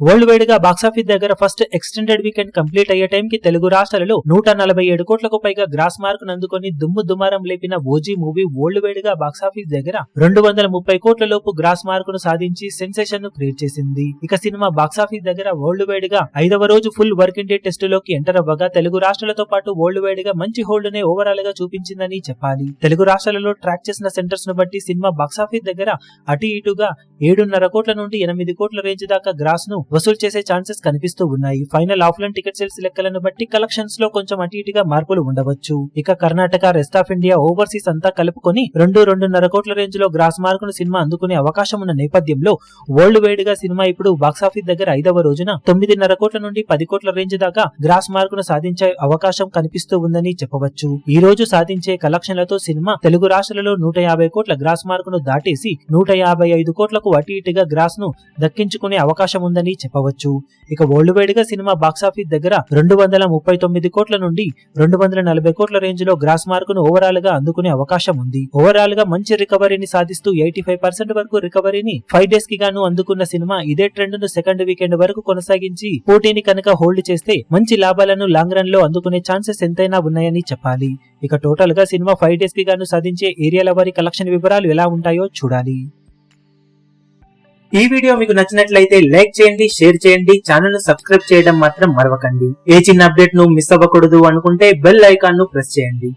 World wide గా box office దగ్గర first extended weekend complete అయ్యే టైం కి తెలుగు రాష్ట్రాలలో 147 కోట్లకు పైగా గ్రాస్ మార్క్ నందుకొని దుమ్ము దుమారం లేపిన ఓజీ మూవీ వరల్డ్ వైడ్ గా బాక్సాఫీస్ దగ్గర 230 కోట్ల లోపు గ్రాస్ మార్క్ ను సాధించి సెన్సేషన్ ను క్రియేట్ చేసింది. ఇక సినిమా బాక్సాఫీస్ దగ్గర వరల్డ్ వైడ్ గా 5వ రోజు ఫుల్ వర్కింగ్ డే టెస్ట్ లోకి ఎంటర్ అవ్వగా తెలుగు రాష్ట్రాలతో పాటు వరల్డ్ వైడ్ గా మంచి హోల్డ్ నే ఓవరాల్ గా చూపించిందని చెప్పాలి. తెలుగు రాష్ట్రాలలో ట్రాక్ చేసిన సెంటర్స్ ను బట్టి సినిమా బాక్సాఫీస్ దగ్గర అటు ఇటుగా 7.5 కోట్ల నుండి 8 కోట్ల రేంజ్ దాకా గ్రాస్ ను వసూలు చేసే ఛాన్సెస్ కనిపిస్తూ ఉన్నాయి. ఫైనల్ ఆఫ్లైన్ టికెట్ సేల్స్ లెక్కలను బట్టి కలెక్షన్స్ లో కొంచెం అటు ఇటుగా మార్పులు ఉండవచ్చు. ఇక Karnataka, rest of India, overseas అంతా కలుపుకొని 2.5 కోట్ల రేంజ్ లో గ్రాస్ మార్క్ ను సినిమా అందుకునే అవకాశం ఉన్న నేపథ్యంలో వరల్డ్ వైడ్ గా సినిమా ఇప్పుడు బాక్సాఫీస్ దగ్గర 5వ రోజున 9.5 కోట్ల నుండి 10 కోట్ల రేంజ్ దాకా గ్రాస్ మార్క్ ను సాధించే అవకాశం కనిపిస్తూ ఉందని చెప్పవచ్చు. ఈ రోజు సాధించే కలెక్షన్లతో సినిమా తెలుగు రాష్ట్రాలలో 150 కోట్ల గ్రాస్ మార్క్ ను దాటేసి 155 కోట్లకు అటు ఇటుగా గ్రాస్ ను దక్కించుకునే అవకాశం ఉందని చెప్పవచ్చు. ఇక వరల్డ్ వైడ్ గా సినిమా బాక్సాఫీస్ దగ్గర 239 కోట్ల నుండి 240 కోట్ల రేంజ్ లో గ్రాస్ మార్క్ ను ఓవరాల్ గా అందుకునే అవకాశం ఉంది. ఓవరాల్ గా మంచి రికవరీని సాధిస్తూ 85% వరకు రికవరీని 5 డేస్ కి గాను అందుకున్న సినిమా ఇదే ట్రెండ్ ను సెకండ్ వీకెండ్ వరకు కొనసాగించి పోటీని కనుక హోల్డ్ చేస్తే మంచి లాభాలను లాంగ్ రన్ లో అందుకునే ఛాన్సెస్ ఎంతైనా ఉన్నాయని చెప్పాలి. ఇక టోటల్ గా సినిమా 5 డేస్ కి గాను సాధించే ఏరియాల వారి కలెక్షన్ వివరాలు ఎలా ఉంటాయో చూడాలి. ఈ వీడియో మీకు నచ్చినట్లయితే లైక్ చేయండి, షేర్ చేయండి, ఛానల్ ను సబ్స్క్రైబ్ చేయడం మాత్రం మరవకండి. ఏ చిన్న అప్డేట్ ను మిస్ అవ్వకూడదు అనుకుంటే బెల్ ఐకాన్ ను ప్రెస్ చేయండి.